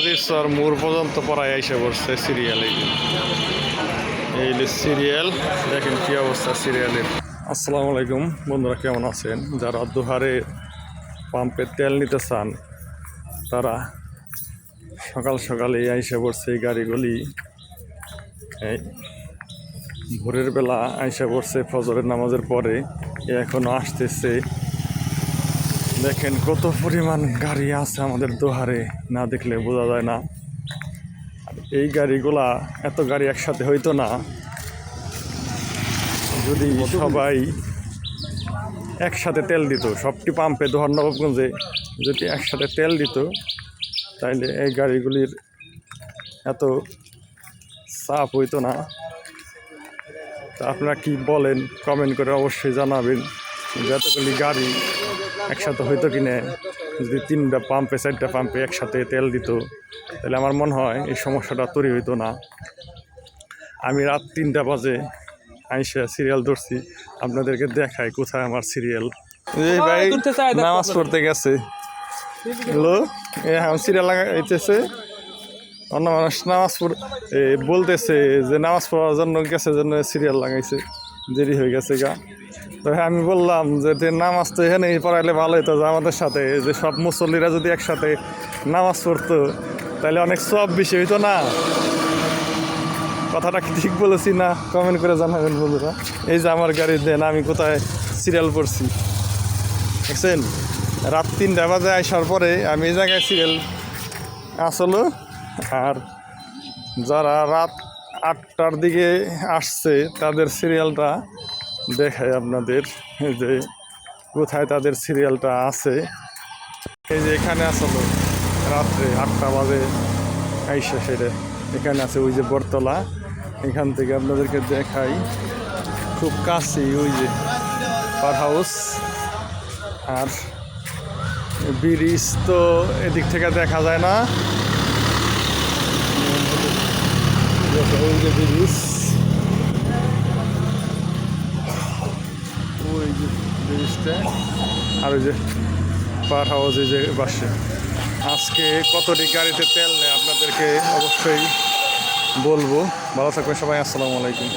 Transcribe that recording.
আজিরচর মোড় পর্যন্ত পড়ায় এসে পড়ছে সিরিয়াল। এই সিরিয়াল দেখেন কি অবস্থা সিরিয়ালের। আসসালামু আলাইকুম বন্ধুরা, কেমন আছেন? যারা দুহারে পাম্পে তেল নিতে চান তারা সকাল সকালে আইসে পড়ছে এই গাড়িগুলি। এই ভোরের বেলা আইসে পড়ছে ফজরের নামাজের পরে, এখনও আসতেছে। দেখেন কত পরিমাণ গাড়ি আছে আমাদের দোহারে, না দেখলে বোঝা যায় না। এই গাড়িগুলা, এত গাড়ি একসাথে হইতো না যদি সবাই একসাথে তেল দিত। সবটি পাম্পে দোহার নবাবগঞ্জে যদি একসাথে তেল দিত তাইলে এই গাড়িগুলির এত চাপ হইতো না। তা আপনারা কি বলেন কমেন্ট করে অবশ্যই জানাবেন। যতগুলি গাড়ি একসাথে হইতো কিনে, যদি 3টা পাম্পে 4টা পাম্পে একসাথে তেল দিত তাহলে আমার মনে হয় এই সমস্যাটা তৈরি হইতো না। আমি রাত 3টা বাজে আইসা সিরিয়াল ধরছি, আপনাদেরকে দেখাই কোথায় আমার সিরিয়াল। এই ভাই নামাজ পড়তে গেছে, হ্যালো, এখন সিরিয়াল লাগাইতেছে। অন্য মানুষ নামাজ বলতেছে যে নামাজ পড়ার জন্য গেছে, জন্য সিরিয়াল লাগাইছে, দেরি হয়ে গেছে গা। তো আমি বললাম যে নামাজ তো এখানে পড়াইলে ভালো হতো, যে আমাদের সাথে যে সব মুসল্লিরা যদি একসাথে নামাজ পড়তো তাহলে অনেক সব বেশি হইতো না। কথাটা কি ঠিক বলেছি না? কমেন্ট করে জানাবেন বন্ধুরা। এই যে আমার গাড়ি, দেন আমি কোথায় সিরিয়াল পড়ছি দেখছেন। রাত 3টা বাজে আসার পরে আমি এই জায়গায় সিরিয়াল আসলো। আর যারা রাত 8টার দিকে আসছে তাদের সিরিয়ালটা দেখায় আপনাদের, যে কোথায় তাদের সিরিয়ালটা আছে। এই যে এখানে আসলো রাত্রে 8টা বাজে আইসা, সেটা এখানে আছে ওই যে বটতলা। এখান থেকে আপনাদেরকে দেখাই খুব কাছেই ওই যে পার হাউস। আর ব্রিজ তো এদিক থেকে দেখা যায় না, ওই যে ব্রিজ, ওই যে ব্রিজটা, আর ওই যে পার হাউস এই যে বাসে। আজকে কতটি গাড়িতে তেল নেয় আপনাদেরকে অবশ্যই বলবো। ভালো থাকবেন সবাই, আসসালামু আলাইকুম।